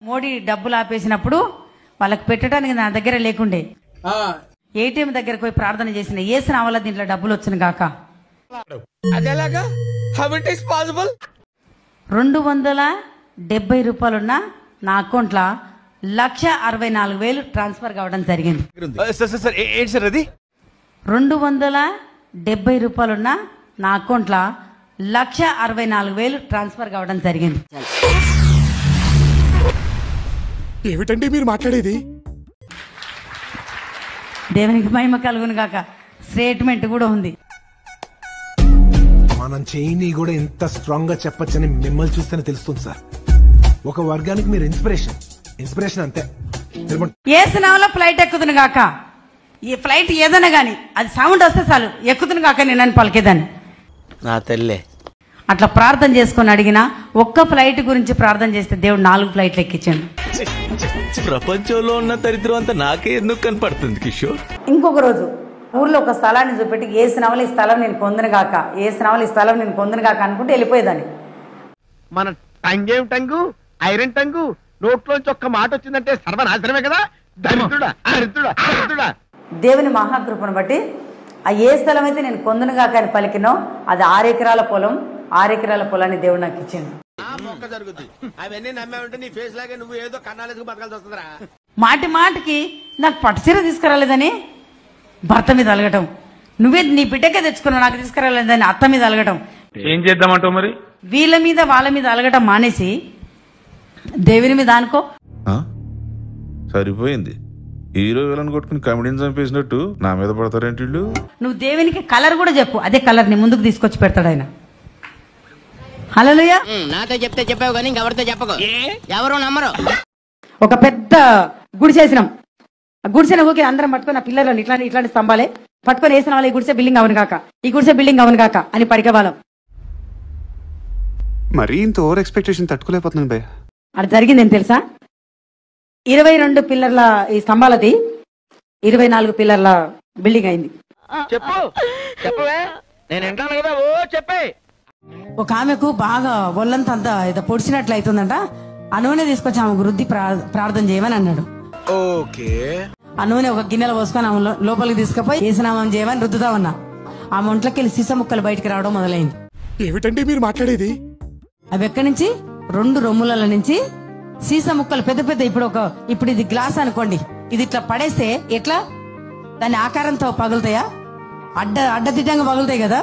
మోడీ డబ్బులు ఆపేసినప్పుడు వాళ్ళకి పెట్టడానికి నా దగ్గర లేకుండే ఏటీఎం దగ్గరకు పోయి ప్రార్థన చేసిన ఏసిన వల్ల దీంట్లో డబ్బులు వచ్చిన గాక 270 రూపాయలున్న నా అకౌంట్లో 1,64,000 ట్రాన్స్ఫర్ కావడం జరిగింది. 270 రూపాయలున్న నా అకౌంట్లో 1,64,000 ట్రాన్స్ఫర్ కావడం జరిగింది. ఏమిటండి మీరు మాట్లాడేది? దేవునికి మహిమ కలుగును గాక. స్టేట్మెంట్ కూడా ఉంది. మనం చేయని కూడా ఎంత స్ట్రాంగ్ గా చెప్పొచ్చని మిమ్మల్ని చూస్తేనే తెలుస్తుంది సార్. ఒక వర్గానికి మీరు ఇన్స్పిరేషన్ అంతే. ఏసునామలో ఫ్లైట్ ఎక్కుతును గాక. ఈ ఫ్లైట్ ఏదైనా గానీ అది సౌండ్ వస్తే చాలు ఎక్కుతును గాక నేను పలికేదాన్ని. నా తల్లే అట్లా ప్రార్థన చేసుకొని అడిగిన ఒక్క ఫ్లైట్ గురించి ప్రార్థన చేస్తే దేవుడు 4 ఫ్లైట్లు ఎక్కించాడు. ప్రపంచంలో ఉన్న దరిద్రం అంతా నాకే ఎందుకు కనపడుతుంది కిషోర్? ఇంకొక రోజు ఊర్లో ఒక స్థలాన్ని చూపెట్టి ఏసునామలో ఈ స్థలం నేను పొందును గాక, ఏసునామలో ఈ స్థలం నేను పొందును గాక అనుకుంటే వెళ్ళిపోయేదాన్ని. మన టంగేం టంగు ఐరన్ టంగు నోట్లోంచి ఒక్క మాట వచ్చిందంటే సర్వనాశనమే కదా. దరిద్రుడా. దేవుని మహాకృపను బట్టి ఆ ఏ స్థలం అయితే నేను పొందును గాక అని పలికినో అది 6 ఎకరాల పొలం. 6 ఎకరాల పొలాన్ని దేవుడు నాకు ఇచ్చింది. మాటి మాటికి నాకు పట్టుచీర తీసుకురాలేదని భర్త మీద అలగటం, నువ్వే నీ బిడ్డకే తెచ్చుకున్నావు నాకు తీసుకురాలేదని అత్త మీద అలగటం. ఏం చేద్దామంటావు మరి? వీళ్ళ మీద వాళ్ళ మీద అలగటం మానేసి దేవుని మీద అనుకో. సరిపోయింది. హీరో విలన్ కొట్టుకుని కమెడీని చంపేసినట్టు నా మీద పడతారేంటి? నువ్వు దేవునికి కలర్ కూడా చెప్పు, అదే కలర్ ని ముందుకు తీసుకొచ్చి పెడతాడు ఆయన. హల్లెలూయా. నాతో చెప్తే చెప్పావు కానీ ఎవరితో చెప్పకు, ఎవరు నమ్మరు. ఒక పెద్ద గుడి చేసినాం. ఆ గుడిసెన ఊకి అందరం పట్టుకొని ఆ పిల్లలు ఇట్లాంటి స్తంభాలే పట్టుకొని వేసిన వాళ్ళు ఈ గుడిసె బిల్డింగ్ అవును కాక, ఈ గుడిసె బిల్డింగ్ అవును కాక అని పడికేవాళ్ళం. మరీ ఇంత ఓవర్ ఎక్స్పెక్టేషన్ తట్టుకోలేకపోతున్నాను భయ్య. అది జరిగింది ఏం తెలుసా? 22 పిల్లర్ల ఈ స్తంభాలది 24 పిల్లర్ల బిల్డింగ్ అయింది. ఒక ఆమెకు బాగా ఒళ్ళంతా అంతా ఏదో పొడిచినట్లు అవుతుందంట. ఆ నూనె తీసుకొచ్చి ఆమెకు రుద్ది ప్రార్థన చేయమని అన్నాడు. ఆ నూనె ఒక గిన్నెలో పోసుకొని ఆమె లోపలికి తీసుకుపోయి ఏసునామం చేయమని రుద్దుతా ఉన్నా. ఆమె ఒంట్లోకి వెళ్ళి సీస ముక్కలు బయటకు రావడం మొదలైంది. ఏమిటండి మీరు మాట్లాడేది? అవి ఎక్కడి నుంచి 2 రొమ్ముల నుంచి సీసా ముక్కలు పెద్ద పెద్ద. ఇప్పుడు ఇది గ్లాస్ అనుకోండి, ఇది ఇట్లా పడేస్తే ఎట్లా దాని ఆకారంతో పగులుతాయా? అడ్డదిడ్డంగా పగులుతాయి కదా,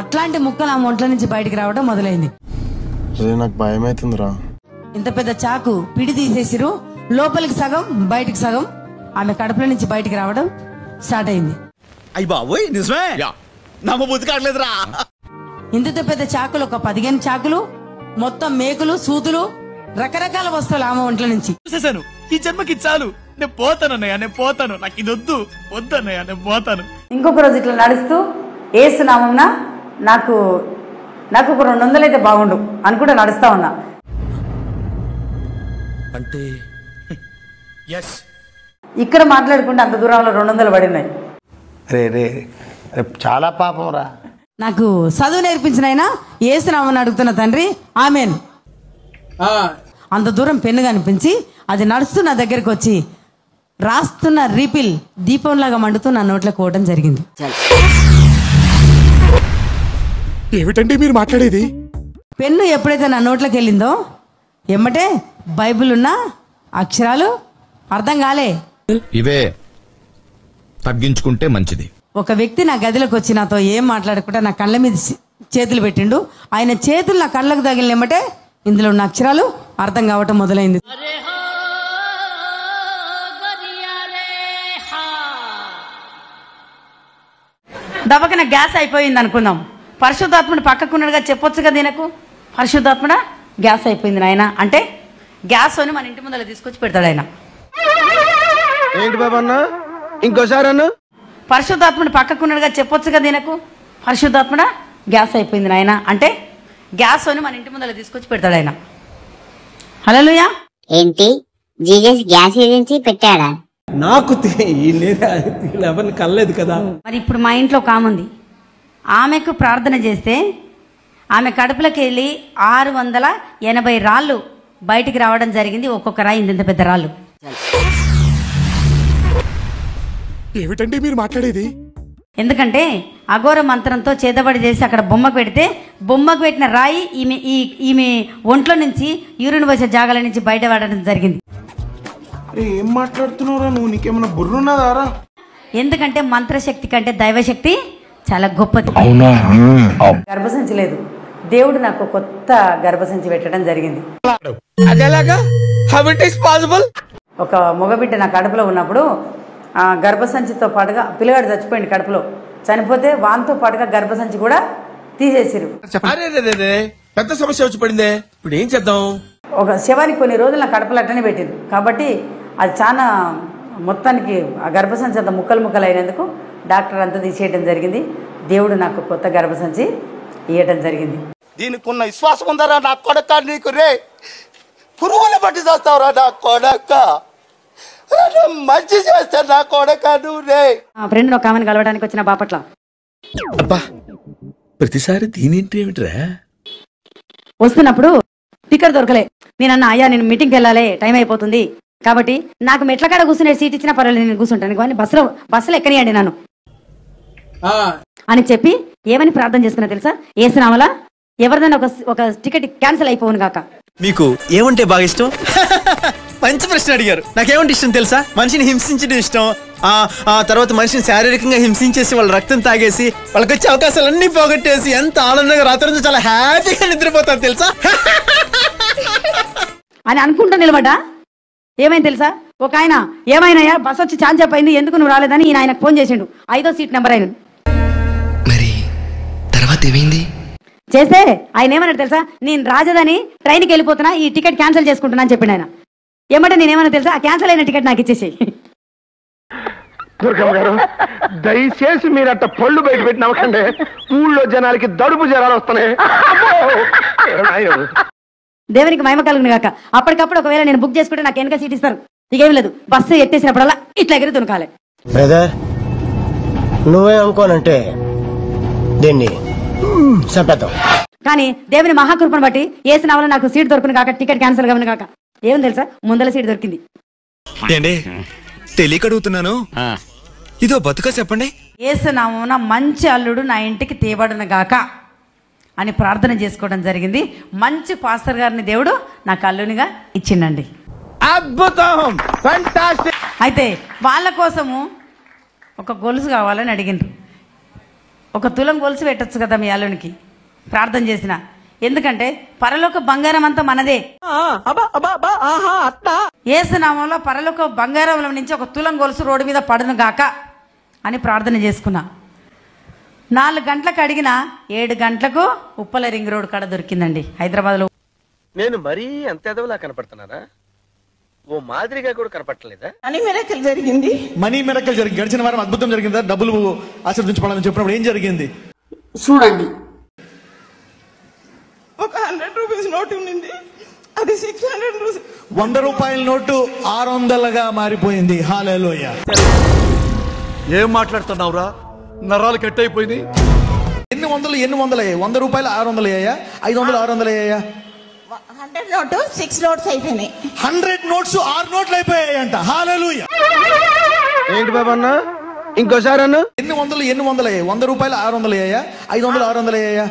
అట్లాంటి ముక్కలు ఆ ఒంట్ల నుంచి బయటకు రావడం మొదలైంది. నాకు భయం అవుతుందిరా. ఇంత పెద్ద చాకు పిడి తీసేసిరు, లోపలికి సగం బయటికి సగం ఆమె కడుపుల నుంచి బయటికి రావడం స్టార్ట్ అయింది. ఇంత పెద్ద చాకులు ఒక 15 చాకులు, మొత్తం మేకులు సూదులు రకరకాల వస్తువులు ఆమె ఒంట్ల నుంచి. ఈ జన్మకి చాలు, నేను పోతానన్నయ్య, నేను పోతాను, నాకు ఇది వద్దన్నయ్య, నేను పోతాను. ఇంకొక రోజు ఇట్లా నడుస్తూ ఏసునామం నాకు ఒక 200 అయితే బాగుండు అనుకుంటే నడుస్తా ఉన్నా. అంటే ఇక్కడ మాట్లాడుకుంటే అంత దూరంలో 200 పడినాయి. చాలా పాపం రా. నాకు చదువు నేర్పించిన ఆయన ఏసునామని అడుగుతున్న తండ్రి ఆమెన్. అంత దూరం పెన్ను కనిపించి అది నడుస్తూ నా దగ్గరకు వచ్చి రాస్తున్న రీపిల్ దీపంలాగా మండుతూ నా నోట్లోకి పోవడం జరిగింది. ఏమిటండి మీరు మాట్లాడేది? పెన్ను ఎప్పుడైతే నా నోట్లోకి వెళ్ళిందో ఎమ్మటే బైబిల్ ఉన్న అక్షరాలు అర్థం కాలే. ఇవే తగ్గించుకుంటే మంచిది. ఒక వ్యక్తి నా గదిలోకి వచ్చి నాతో ఏం మాట్లాడకుండా నా కళ్ళ మీద చేతులు పెట్టిండు. ఆయన చేతులు నా కళ్ళకు తగిలిన ఎమ్మటే ఇందులో ఉన్న అక్షరాలు అర్థం కావటం మొదలైంది. దవకన గ్యాస్ అయిపోయింది అనుకుందాం. పరిశుద్ధాత్ముడు పక్కకున్నాడుగా చెప్పొచ్చు కదా దీనకు, పరిశుద్ధాత్ముడా గ్యాస్ అయిపోయింది నాయన అంటే గ్యాస్ అని మన ఇంటి ముందర తీసుకొచ్చి పెడతాడు ఆయన. ఏంటి బాబా అన్న ఇంకోసారి అన్న? పరిశుద్ధాత్ముడు పక్కకున్నాడుగా చెప్పొచ్చు కదా దీనకు, పరిశుద్ధాత్ముడా గ్యాస్ అయిపోయింది నాయన అంటే గ్యాస్ అని మన ఇంటి ముందర తీసుకొచ్చి పెడతాడు ఆయన. హల్లెలూయా. ఏంటి జీసస్ గ్యాస్ ఏజెన్సీ పెట్టాడా? నాకు ఎవరిని కలలేదు కదా. మరి ఇప్పుడు మా ఇంట్లో ఒక ఆమె ఉంది. ఆమెకు ప్రార్థన చేస్తే ఆమె కడుపులోకి వెళ్ళి 680 రాళ్ళు బయటికి రావడం జరిగింది. ఒక్కొక్క రాయి ఇంత పెద్ద రాళ్ళు. ఏమిటండి మీరు మాట్లాడేది? ఎందుకంటే అఘోర మంత్రంతో చేతబడి చేసి అక్కడ బొమ్మకు పెడితే బొమ్మకు పెట్టిన రాయి ఈమె ఒంట్లో నుంచి యూరిన్ వచ్చే జాగాల నుంచి బయట పడడం జరిగింది. ఏం మాట్లాడుతున్నావురా నువ్వు? నీకేమన్నా బుర్రున్నదారా? ఎందుకంటే మంత్రశక్తి కంటే దైవశక్తి చాలా గొప్పది. గర్భసంచి లేదు, దేవుడు నాకు కొత్త గర్భసంచి పెట్టడం జరిగింది. ఒక మగబిడ్డ నా కడుపులో ఉన్నప్పుడు ఆ గర్భసంచితో పాటుగా పిల్లగాడు చచ్చిపోయింది. కడుపులో చనిపోతే వాంతో పాటుగా గర్భసంచి కూడా తీసేసిరు. పెద్ద సమస్య వచ్చి పడిందే, ఇప్పుడు ఏం చేద్దాం? ఒక శవానికి కొన్ని రోజులు నా కడుపులో అట్టనే పెట్టింది. కాబట్టి అది చాలా మొత్తానికి ఆ గర్భసంచి అంత ముక్కలు అయినందుకు డాక్టర్ అంతా తీసేయడం జరిగింది. దేవుడు నాకు కొత్త గర్భసంచి ఇవ్వటం జరిగింది. దీనికి ఉన్న విశ్వాసం ఉందరా నా కొడక? నీకు రే పురుగులు పట్టి చేస్తావురా నా కొడక, మంచి చేస్తా నా కొడక నువ్వు రే. ఆ ఫ్రెండ్ ఒక ఆమెను కలవడానికి వచ్చిన బాపట్ల. అబ్బా ప్రతిసారి దీనేంటి ఏమిట్రా? వస్తున్నప్పుడు టికెట్ దొరకలే. నేనన్నా అయ్యా నేను మీటింగ్కి వెళ్ళాలి, టైం అయిపోతుంది, కాబట్టి నాకు మెట్ల కాడ కూర్చునే సీట్ ఇచ్చినా పర్వాలేదు, నేను కూర్చుంటాను, కానీ బస్సులో ఎక్కనియండి నన్ను అని చెప్పి ఏమని ప్రార్థన చేసుకున్నా తెలుసా? ఏసునామలా ఎవరిదైనా ఒక టికెట్ క్యాన్సిల్ అయిపోవును గాక. మీకు ఏమంటే బాగా ఇష్టం? మంచి ప్రశ్న అడిగారు. నాకేమంటే ఇష్టం తెలుసా? మనిషిని హింసించడం ఇష్టం. ఆ తర్వాత మనిషిని శారీరకంగా హింసించేసి వాళ్ళ రక్తం తాగేసి వాళ్ళకి వచ్చే అవకాశాలన్నీ పోగొట్టేసి ఎంత ఆనందంగా రాత్రి చాలా హ్యాపీగా నిద్రపోతారు తెలుసా అని అనుకుంటూ నిలబడ్డా. ఏమైంది తెలుసా? ఒక ఆయన ఏమైనా బస్ వచ్చి ఛాన్స్ అయిపోయింది, ఎందుకు నువ్వు రాలేదని ఈయన ఆయనకు ఫోన్ చేసిండు. 5వ సీట్ నెంబర్ ఆయన. మరి తర్వాత ఏమైంది? చేస్తే ఆయన ఏమన్నాడు తెలుసా? నేను రాజధాని ట్రైన్కి వెళ్ళిపోతున్నా, ఈ టికెట్ క్యాన్సిల్ చేసుకుంటున్నా అని చెప్పిండు ఆయన. ఏమంటే నేనేమన్నా తెలుసా? ఆ క్యాన్సిల్ అయిన టికెట్ నాకు ఇచ్చేసి. దుర్గమ్మ గారు దయచేసి మీరు అట్ట పళ్ళు బయట పెట్టి నవ్వకండి. ఊళ్ళో జనాలకి దడుపు జ్వరాలు వస్తున్నాయి. దేవునికి మహిమ కలుగును గాక. అప్పటికప్పుడు ఒకవేళ నేను బుక్ చేసుకుంటే నాకు వెనక సీట్ ఇస్తారు. ఇకేం లేదు, బస్సు ఎత్తేసినప్పుడల్లా ఇట్లా ఎగిరి తునకాలి. బ్రదర్ నువ్వే అనుకోనంటే దీన్ని చంపేద్దాం. కానీ దేవుని మహాకృపను బట్టి ఏసిన వల్ల నాకు సీట్ దొరుకును కాక, టికెట్ క్యాన్సిల్ కావును కాక. ఏం తెలుసా? ముందల సీట్ దొరికింది. తెలియక అడుగుతున్నాను, ఇదో బతుక చెప్పండి. ఏసునామమున మంచి అల్లుడు నా ఇంటికి తేబడును గాక అని ప్రార్థన చేసుకోవడం జరిగింది. మంచి పాస్టర్ గారిని దేవుడు నాకు అల్లునిగా ఇచ్చిండండి. అద్భుతం, ఫెంటాస్టిక్. అయితే వాళ్ళ కోసము ఒక గొలుసు కావాలని అడిగిండ్రు. 1 తులం గొలుసు పెట్టచ్చు కదా మీ అల్లునికి, ప్రార్థన చేసిన. ఎందుకంటే పరలోక బంగారం అంతా మనదే. ఏసునామంలో పరలోక బంగారం నుంచి 1 తులం గొలుసు రోడ్డు మీద పడును గాక అని ప్రార్థన చేసుకున్నా. 4 గంటలకు అడిగిన 7 గంటలకు ఉప్పల రింగ్ రోడ్ కాడ దొరికిందండి హైదరాబాద్ లో. నేను మరీ అంత ఎదవలా కనపడుతున్నారా? ఓ మాదిరిగా కూడా కనపడలేదా? మనీ మిరకల్ జరిగింది. గడిచిన వారం అద్భుతం జరిగిందా? డబ్బులు ఆశీర్వదించబడాలని చెప్పినప్పుడు ఏం జరిగింది చూడండి. ఒక 100 రూపీస్ నోటు ఉండింది, అది 600 రూపీస్. 100 రూపాయల నోటు 600గా మారిపోయింది. హల్లెలూయా. ఏం మాట్లాడుతున్నావురా? నరాలు కట్ అయిపోయింది. ఎన్ని వందలు 100 రూపాయలు 600 అయ్యాయా? 500 600 అయ్యాయా? 100 నోటు 6 నోట్స్ అయిపోయినాయి. 100 నోట్స్ 6 నోట్లు అయిపోయాయంట. హల్లెలూయా. ఏంటి బాబా అన్న, ఇంకోసారి అన్న. ఎన్ని వందలు అయ్యాయి? 100 రూపాయలు 600 అయ్యాయా? 500 600 అయ్యాయా?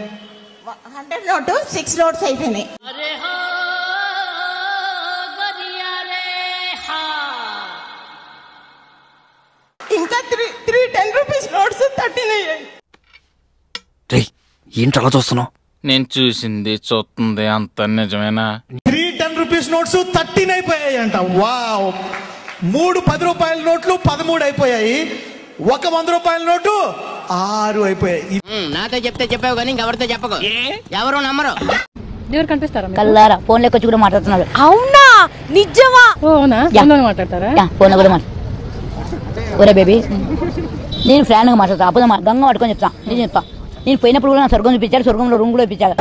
100 నోటు 6 నోట్స్ అయిపోయినాయి. ఇంకా 3 10 రూపీస్ నోట్స్ 13 అయ్యాయి. ఏంటి అలా చూస్తున్నావు? నేను చూసింది చూస్తుంది అంత నిజమేనా? 3 10 రూపీస్ నోట్స్ 13 అయిపోయాయంట. వావ్. 3 10 రూపాయల నోట్లు 13 అయిపోయాయి. 1 100 రూపాయల నోటు 6 అయిపోయాయి. నాతో చెప్తే చెప్పావు కానీ ఎవరితో చెప్పకు, ఎవరు నమ్మరు. దేవుడు కనిపిస్తారా? కల్లారా ఫోన్ లోకి వచ్చి కూడా మాట్లాడుతున్నాడు. అవునా? నిజమా? అవునా? మాట్లాడతారా? ఫోన్ లో కూడా ఒరే బేబీ, నేను ఫ్రాన్ గా మాట్లాడతా. అప్పుడు గంగ పట్టుకొని చెప్తా. నేను చెప్తా, నేను పోయినప్పుడు కూడా నా స్వర్గం చూపించాడు, స్వర్గంలో రూమ్ కూడా ఇప్పించాడు.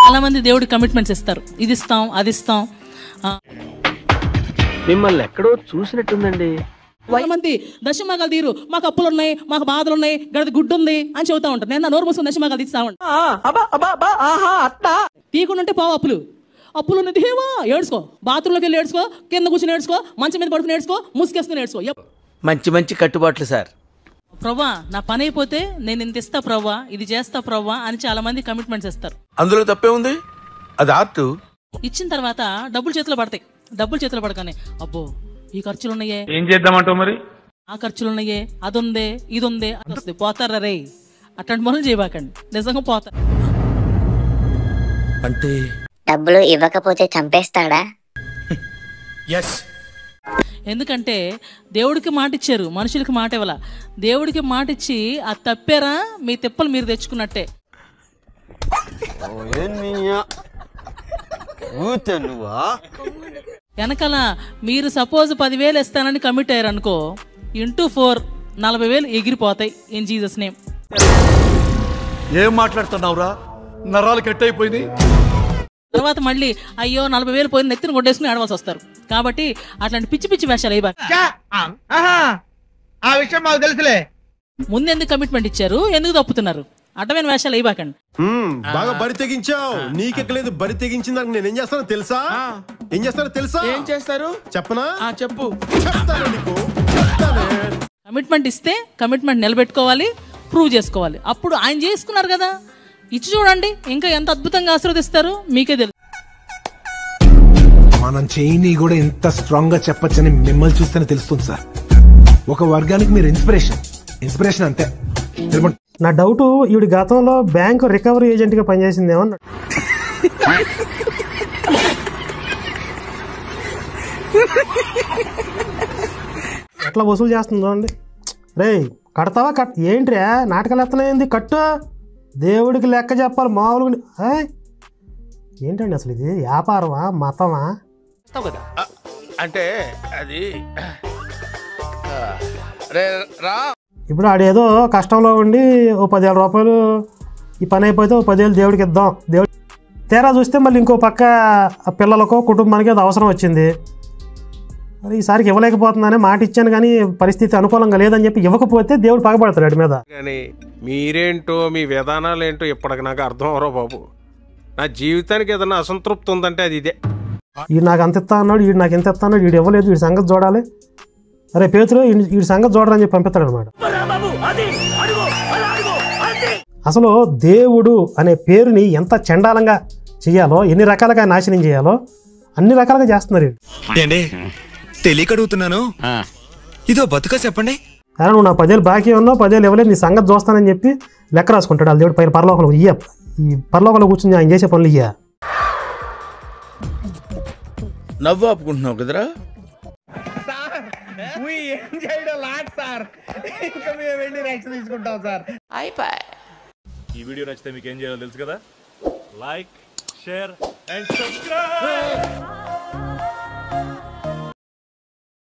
చాలా మంది దేవుడి కమిట్మెంట్స్ ఇస్తారు, ఇది ఇస్తాం అది ఇస్తాం. మిమ్మల్ని ఎక్కడో చూసినట్టుందండి. మంది దశమాగాలు తీరు, మాకు అప్పులు ఉన్నాయి, మాకు బాధలు ఉన్నాయి, గడది గుడ్డు ఉంది అని చెబుతా ఉంటారు. నేను నోరు మూసుకుని దశమాగాలు తీస్తామంట. తీయకుండా ఉంటే పోవు అప్పులు ఉన్నది ఏడ్చుకో, బాత్రూంలోకి వెళ్ళి ఏడ్చుకో, కింద కూర్చొని ఏడ్చుకో, మంచం మీద పడుకుని ఏడ్చుకో, ముసుకేసుకుని ఏడ్చుకో. మంచి మంచి కట్టుబాట్లు సార్. ప్రవ్వా నా పని అయిపోతే నేను ఇంత ఇస్తా ప్రవ్వా, ఇది చేస్తా ప్రవ్వా అని చాలా మంది కమిట్మెంట్స్ ఇస్తారు. అందులో తప్పే ఉంది, అది ఆర్ట్. ఇచ్చిన తర్వాత డబ్బులు చేతిలో పడతాయి. డబ్బులు చేతిలో పడగానే అబ్బో ఈ ఖర్చులు ఉన్నాయే, ఏం చేద్దామంటావు మరి? ఆ ఖర్చులు ఉన్నాయే, అది ఉందే, ఇది ఉందే అని వస్తుంది. పోతారా రే, అట్లాంటి పనులు చేయబాకండి, నిజంగా పోతారు. అంటే డబ్బులు ఇవ్వకపోతే చంపేస్తాడా? ఎందుకంటే దేవుడికి మాట ఇచ్చారు, మనుషులకి మాట ఇవ్వాల. దేవుడికి మాట ఇచ్చి అది తప్పారా మీ తిప్పలు మీరు తెచ్చుకున్నట్టే. వెనకాల మీరు సపోజ్ 10,000 ఇస్తానని కమిట్ అయ్యారు అనుకో, ఇంటూ 4 40,000 ఎగిరిపోతాయి. In Jesus name. ఏం మాట్లాడుతున్నావురా, నరాలు కట్ అయిపోయింది. తర్వాత మళ్ళీ అయ్యో 40,000 పోయి నెత్తిని కొట్టేసుకుని ఆడవలసి వస్తారు. కాబట్టి అట్లాంటి పిచ్చి పిచ్చి వేషాలు అయ్యి ఆ విషయం మాకు తెలుసులే. ముందు ఎందుకు కమిట్మెంట్ ఇచ్చారు, ఎందుకు తప్పుతున్నారు? అడ్డమైన వేషాలు అయ్యిబాకండి. బాగా బరి తెగించావు. నీకెక్కలేదు, బరి తెగించిన దానికి నేను ఏం చేస్తానో తెలుసా? ఏం చేస్తారు చెప్పనా? చెప్పు. కమిట్మెంట్ ఇస్తే కమిట్మెంట్ నిలబెట్టుకోవాలి, ప్రూవ్ చేసుకోవాలి. అప్పుడు ఆయన చేసుకున్నారు కదా, ఇచ్చి చూడండి ఇంకా ఎంత అద్భుతంగా ఆశీర్వదిస్తారు మీకే తెలుసు. మనం చేయని కూడా ఎంత స్ట్రాంగ్ గా చెప్పొచ్చని మిమ్మల్ని చూస్తేనే తెలుస్తుంది సార్. ఒక వర్గానికి మీరు ఇన్స్పిరేషన్ అంతే. నా డౌట్, ఈవిడ గతంలో బ్యాంకు రికవరీ ఏజెంట్ గా పనిచేసిందేమో. ఎట్లా వసూలు చేస్తుందో అండి. రే కడతావా? ఏంట్రా నాటకాలు ఎత్తనేంది? కట్టు, దేవుడికి లెక్క చెప్పాలి మామూలుగా. ఏంటండి అసలు ఇది వ్యాపారమా మతమా? అంటే అది ఇప్పుడు ఆడేదో కష్టంలో ఉండి ఓ 10,000 రూపాయలు ఈ పని అయిపోతే ఓ 10,000 దేవుడికి ఇద్దాం. దేవుడు తేరా చూస్తే మళ్ళీ ఇంకో పక్క పిల్లలకో కుటుంబానికి అది అవసరం వచ్చింది. మరి ఈసారికి ఇవ్వలేకపోతుందనే మాట ఇచ్చాను, కానీ పరిస్థితి అనుకూలంగా లేదని చెప్పి ఇవ్వకపోతే దేవుడు పగబడతాడు వాడి మీద. కానీ మీరేంటో మీ విధానాలు ఏంటో ఇప్పటికి నాకు అర్థం అవరో బాబు. నా జీవితానికి ఏదైనా అసంతృప్తి ఉందంటే అది ఇదే. వీడు నాకు అంత ఇస్తా అన్నాడు, వీడు నాకు ఎంత ఇస్తా అన్నాడు, వీడు ఇవ్వలేదు, వీడి సంగతి చూడాలి. అరే పేతురు వీడి సంగతి చూడరని చెప్పి పంపిస్తాడు అనమాట. అసలు దేవుడు అనే పేరుని ఎంత చండాలంగా చెయ్యాలో, ఎన్ని రకాలుగా నాశనం చేయాలో అన్ని రకాలుగా చేస్తున్నారు. తెలియక అడుగుతున్నాను, ఇదో బతుక చెప్పండి. అరే నువ్వు నా 10,000 బాకీ ఉన్నావు, 10,000 ఇవ్వలేదు, నీ సంగతి చూస్తానని చెప్పి లెక్క రాసుకుంటాడు. వాళ్ళ దేవుడు పైన పరలోకంలో ఈ పరలోకంలో కూర్చుని ఆయన చేసే పనులు ఇయ్యా. నవ్వు ఆపుకుంటున్నావు కదరా. ఏం చేయడం లాట్ సార్, ఇంకా మేము వెళ్ళి రియాక్షన్ తీసుకుంటాం సార్. ఈ వీడియో నచ్చితే మీకు ఏం చేయాలో తెలుసు కదా. Like, share and subscribe.